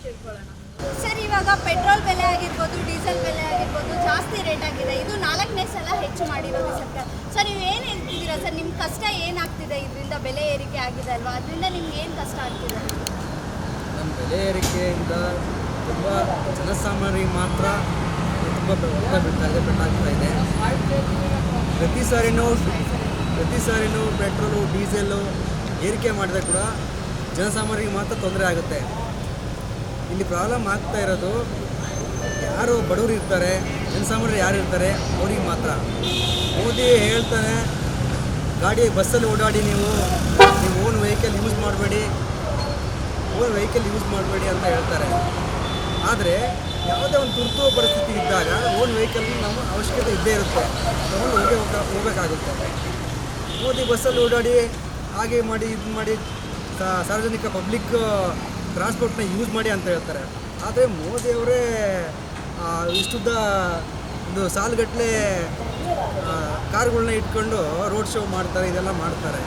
ತಿಳ್ಕೊಳ್ಳೋಣ. ಸರ್, ಇವಾಗ ಪೆಟ್ರೋಲ್ ಬೆಲೆ ಆಗಿರ್ಬೋದು, ಡೀಸೆಲ್ ಬೆಲೆ ಆಗಿರ್ಬೋದು ಜಾಸ್ತಿ ರೇಟ್ ಆಗಿದೆ. ಇದು 4ನೇ ಸಲ ಹೆಚ್ಚು ಮಾಡಿರೋದು ಸರ್ಕಾರ. ಸರ್, ನೀವು ಏನು ಹೇಳ್ತಿದ್ದೀರಾ ಸರ್? ನಿಮ್ಮ ಕಷ್ಟ ಏನಾಗ್ತಿದೆ ಇದರಿಂದ? ಬೆಲೆ ಏರಿಕೆ ಆಗಿದೆ ಅಲ್ವಾ, ಅದರಿಂದ ನಿಮ್ಗೆ ಏನು ಕಷ್ಟ ಆಗ್ತಿದೆ? ನಮ್ಮ ಬೆಲೆ ಏರಿಕೆಯಿಂದ ತುಂಬ ಜನಸಾಮಾನ್ಯರಿಗೆ ಮಾತ್ರ ತುಂಬ ಪೆಟ್ಟಾಗ್ತಾ ಇದೆ. ಪ್ರತಿ ಸಾರಿನೂ ಪೆಟ್ರೋಲು ಡೀಸೆಲ್ಲು ಏರಿಕೆ ಮಾಡಿದ್ರೆ ಕೂಡ ಜನಸಾಮಾನ್ಯರಿಗೆ ಮಾತ್ರ ತೊಂದರೆ ಆಗುತ್ತೆ. ಇಲ್ಲಿ ಪ್ರಾಬ್ಲಮ್ ಆಗ್ತಾ ಇರೋದು ಯಾರು ಬಡವರು ಇರ್ತಾರೆ, ಜನಸಾಮಾನ್ಯರು ಯಾರು ಇರ್ತಾರೆ ಅವ್ರಿಗೆ ಮಾತ್ರ. ಮೋದಿ ಹೇಳ್ತಾನೆ ಬಸ್ಸಲ್ಲಿ ಓಡಾಡಿ, ನೀವು ಓನ್ ವೆಹಿಕಲ್ ಯೂಸ್ ಮಾಡಬೇಡಿ ಅಂತ ಹೇಳ್ತಾರೆ. ಆದರೆ ಯಾವುದೇ ಒಂದು ತುರ್ತು ಪರಿಸ್ಥಿತಿ ಇದ್ದಾಗ ಓನ್ ವೆಹಿಕಲ್ ನಮ್ಮ ಅವಶ್ಯಕತೆ ಇದ್ದೇ ಇರುತ್ತೆ, ತಗೊಂಡು ಹೋಗಬೇಕಾಗುತ್ತೆ. ಮೋದಿ ಬಸ್ಸಲ್ಲಿ ಓಡಾಡಿ ಹಾಗೆ ಮಾಡಿ ಇದು ಮಾಡಿ ಸಾರ್ವಜನಿಕ ಪಬ್ಲಿಕ್ ಟ್ರಾನ್ಸ್ಪೋರ್ಟ್ನ ಯೂಸ್ ಮಾಡಿ ಅಂತ ಹೇಳ್ತಾರೆ. ಆದರೆ ಮೋದಿಯವರೇ ಇಷ್ಟುದ್ದ ಒಂದು ಸಾಲುಗಟ್ಟಲೆ ಕಾರ್ಗಳನ್ನ ಇಟ್ಕೊಂಡು ರೋಡ್ ಶೋ ಮಾಡ್ತಾರೆ, ಇದೆಲ್ಲ ಮಾಡ್ತಾರೆ.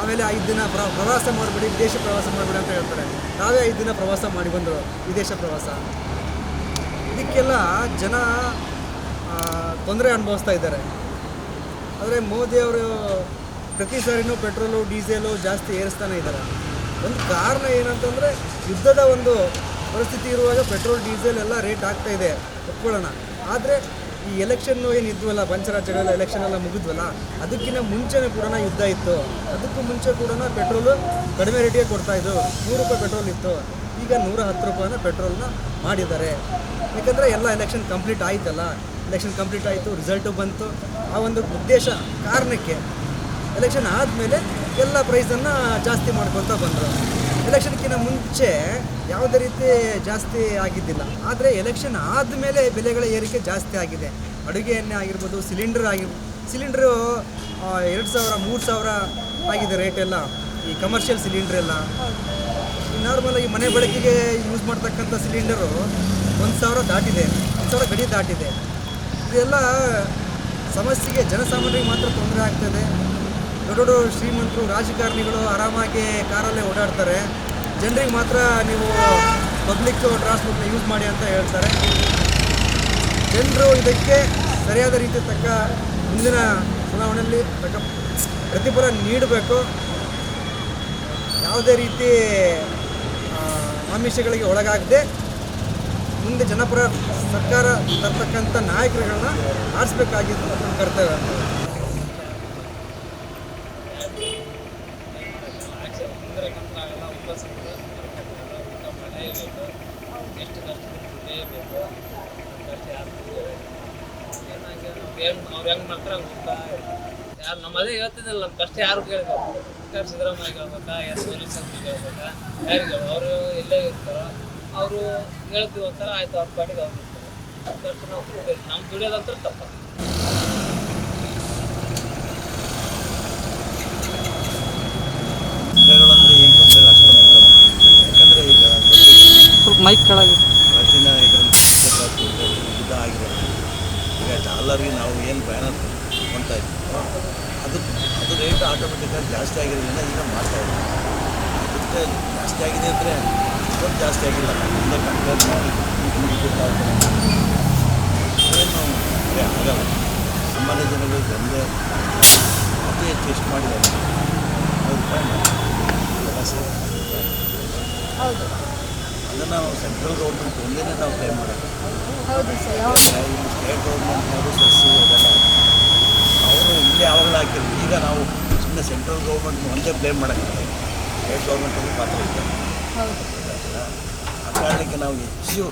ಆಮೇಲೆ 5 ದಿನ ಪ್ರವಾಸ ಮಾಡಬೇಡಿ, ವಿದೇಶ ಪ್ರವಾಸ ಮಾಡಬೇಡಿ ಅಂತ ಹೇಳ್ತಾರೆ. ನಾವೇ 5 ದಿನ ಪ್ರವಾಸ ಮಾಡಿ ಬಂದರು, ವಿದೇಶ ಪ್ರವಾಸ. ಇದಕ್ಕೆಲ್ಲ ಜನ ತೊಂದರೆ ಅನುಭವಿಸ್ತಾ ಇದ್ದಾರೆ. ಆದರೆ ಮೋದಿಯವರು ಪ್ರತಿ ಸಾರಿನೂ ಪೆಟ್ರೋಲು ಡೀಸೆಲು ಜಾಸ್ತಿ ಏರಿಸ್ತಾನೆ ಇದ್ದಾರೆ. ಒಂದು ಕಾರಣ ಏನಂತಂದರೆ ಯುದ್ಧದ ಒಂದು ಪರಿಸ್ಥಿತಿ ಇರುವಾಗ ಪೆಟ್ರೋಲ್ ಡೀಸೆಲ್ ಎಲ್ಲ ರೇಟ್ ಆಗ್ತಾ ಇದೆ, ಒಪ್ಕೊಳ್ಳೋಣ. ಆದರೆ ಈ ಎಲೆಕ್ಷನ್ನು ಏನಿದ್ವಲ್ಲ, ಪಂಚರಾಜ್ಯಗಳೆಲ್ಲ ಎಲೆಕ್ಷನ್ ಎಲ್ಲ ಮುಗಿದ್ವಲ್ಲ, ಅದಕ್ಕಿಂತ ಮುಂಚೆನೇ ಕೂಡ ಯುದ್ಧ ಇತ್ತು. ಅದಕ್ಕೂ ಮುಂಚೆ ಕೂಡ ಪೆಟ್ರೋಲು ಕಡಿಮೆ ರೇಟಿಗೆ ಕೊಡ್ತಾಯಿದ್ದು. 100 ರೂಪಾಯಿ ಪೆಟ್ರೋಲ್ ಇತ್ತು, ಈಗ 110 ರೂಪಾಯಿನ ಪೆಟ್ರೋಲ್ನ ಮಾಡಿದ್ದಾರೆ. ಯಾಕಂದರೆ ಎಲ್ಲ ಎಲೆಕ್ಷನ್ ಕಂಪ್ಲೀಟ್ ಆಯ್ತಲ್ಲ, ಎಲೆಕ್ಷನ್ ಕಂಪ್ಲೀಟ್ ಆಯಿತು, ರಿಸಲ್ಟು ಬಂತು. ಆ ಒಂದು ಉದ್ದೇಶ ಕಾರಣಕ್ಕೆ ಎಲೆಕ್ಷನ್ ಆದಮೇಲೆ ಎಲ್ಲ ಪ್ರೈಸನ್ನು ಜಾಸ್ತಿ ಮಾಡ್ಕೊತಾ ಬಂದರು. ಎಲೆಕ್ಷನ್ಗಿಂತ ಮುಂಚೆ ಯಾವುದೇ ರೀತಿ ಜಾಸ್ತಿ ಆಗಿದ್ದಿಲ್ಲ. ಆದರೆ ಎಲೆಕ್ಷನ್ ಆದಮೇಲೆ ಬೆಲೆಗಳ ಏರಿಕೆ ಜಾಸ್ತಿ ಆಗಿದೆ. ಅಡುಗೆ ಎಣ್ಣೆ ಆಗಿರ್ಬೋದು, ಸಿಲಿಂಡ್ರು 2,000 3,000 ಆಗಿದೆ ರೇಟೆಲ್ಲ. ಈ ಕಮರ್ಷಿಯಲ್ ಸಿಲಿಂಡ್ರೆಲ್ಲ ನಾರ್ಮಲಾಗಿ ಮನೆ ಬಳಕೆಗೆ ಯೂಸ್ ಮಾಡ್ತಕ್ಕಂಥ ಸಿಲಿಂಡರು 1,000 ದಾಟಿದೆ, 1,000 ಗಡಿ ದಾಟಿದೆ. ಇದೆಲ್ಲ ಸಮಸ್ಯೆಗೆ ಜನಸಾಮಾನ್ಯರಿಗೆ ಮಾತ್ರ ತೊಂದರೆ ಆಗ್ತದೆ. ದೊಡ್ಡ ಶ್ರೀಮಂತರು ರಾಜಕಾರಣಿಗಳು ಆರಾಮಾಗಿ ಕಾರಲ್ಲೇ ಓಡಾಡ್ತಾರೆ. ಜನರಿಗೆ ಮಾತ್ರ ನೀವು ಪಬ್ಲಿಕ್ ಟ್ರಾನ್ಸ್ಪೋರ್ಟ್ನ ಯೂಸ್ ಮಾಡಿ ಅಂತ ಹೇಳ್ತಾರೆ. ಜನರು ಇದಕ್ಕೆ ಸರಿಯಾದ ರೀತಿ ತಕ್ಕ ಮುಂದಿನ ಚುನಾವಣೆಯಲ್ಲಿ ತಕ್ಕ ಪ್ರತಿಫಲ ನೀಡಬೇಕು. ಯಾವುದೇ ರೀತಿ ಆಮಿಷಗಳಿಗೆ ಒಳಗಾಗದೆ ಮುಂದೆ ಜನಪರ ಸರ್ಕಾರ ತರ್ತಕ್ಕಂಥ ನಾಯಕರುಗಳನ್ನ ಆರಿಸಬೇಕಾಗಿದ್ದು ನಮ್ಮ ಕರ್ತವ್ಯ. ಅವ್ರು ಹೆಂಗೆ ಮಾಡ್ತಾರೆ ಯಾರು ನಮ್ಮದೇ ಹೇಳ್ತಿದ್ದಿಲ್ಲ. ನಮ್ಮ ಕಷ್ಟ ಯಾರು ಕೇಳಬೇಕು? ಸಿದ್ದರಾಮಯ್ಯ ಹೇಳ್ಬೇಕಾ, ಹೇಳ್ಬೇಕಾ, ಯಾರಿಗೆ ಅವರು ಎಲ್ಲೇ ಇರ್ತಾರೋ ಅವರು ಹೇಳ್ತೀವಿ ಒಂಥರ ಆಯ್ತು, ಅವ್ರ ಪಾಟಿಗೆ ಅವ್ರು ಇರ್ತಾರೆ. ಕಷ್ಟ ನಾವು ನಮ್ಮ ದುಡಿಯೋದಂತ ತಪ್ಪ. ತೊಂದರೆಗಳಂದರೆ ಏನು ತೊಂದರೆ ಅಷ್ಟೊಂದು ಇರ್ತವೆ. ಯಾಕಂದರೆ ಈಗ ಸ್ವಲ್ಪ ಮೈಕ್ ಕೆಳಗೆ ಪ್ರಾಚೀನ ಇದರಲ್ಲಿ ಯುದ್ಧ ಆಗಿರೋದು. ಈಗ ಡಾಲರ್ಗೆ ನಾವು ಏನು ಪ್ರಯಾಣ ತೊಗೊಳ್ತಾ ಇದ್ದೀವಿ, ಅದು ರೇಟ್ ಆಟೋಮೆಟಿಕ್ಕಾಗಿ ಜಾಸ್ತಿ ಆಗಿರೋದ್ರಿಂದ ಈಗ ಮಾಡ್ತಾ ಇದ್ದೀವಿ. ಅದಕ್ಕೆ ಜಾಸ್ತಿ ಆಗಿದೆ ಅಂದರೆ ಇಷ್ಟೊಂದು ಜಾಸ್ತಿ ಆಗಿಲ್ಲ. ಮುಂದೆ ಕಂಪೇರ್ ಮಾಡಿ ಏನು ಆಗಲ್ಲ. ಸಾಮಾನ್ಯ ಜನಗಳಿಗೆ ಒಂದೇ ಅತಿ ಹೆಚ್ಚು ಎಷ್ಟು ಮಾಡಿದ್ದಾರೆ, 100 ರೂಪಾಯಿ ಹೌದು, ಅದನ್ನು ನಾವು ಸೆಂಟ್ರಲ್ ಗೌರ್ಮೆಂಟ್ ಒಂದೇ ನಾವು ಕ್ಲೈಮ್ ಮಾಡೋದು. ಹೌದು ಸರ್. ಸ್ಟೇಟ್ ಗೌರ್ಮೆಂಟ್ನವರು ಸಸ್ಸು ಅದೆಲ್ಲ ಅವರು ಇಲ್ಲೇ ಯಾವಾಗಲೂ ಹಾಕಿದ್ರು. ಈಗ ನಾವು ಸುಮ್ಮನೆ ಸೆಂಟ್ರಲ್ ಗೌರ್ಮೆಂಟ್ ಒಂದೇ ಬ್ಲೇಮ್ ಮಾಡೋಕ್ಕಾಗಲ್ಲ, ಸ್ಟೇಟ್ ಗೌರ್ಮೆಂಟಲ್ಲಿ ಪಾತ್ರ ಇದೆ. ಆ ಕಾರಣಕ್ಕೆ ನಾವು ಹೆಚ್ಚು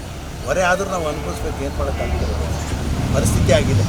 ಹೊರೆ ಆದರೂ ನಾವು ಅನುಭವಿಸ್ಬೇಕು. ಏನು ಮಾಡೋಕ್ಕಾಗ್ತಿರೋ ಪರಿಸ್ಥಿತಿ ಆಗಿದೆ.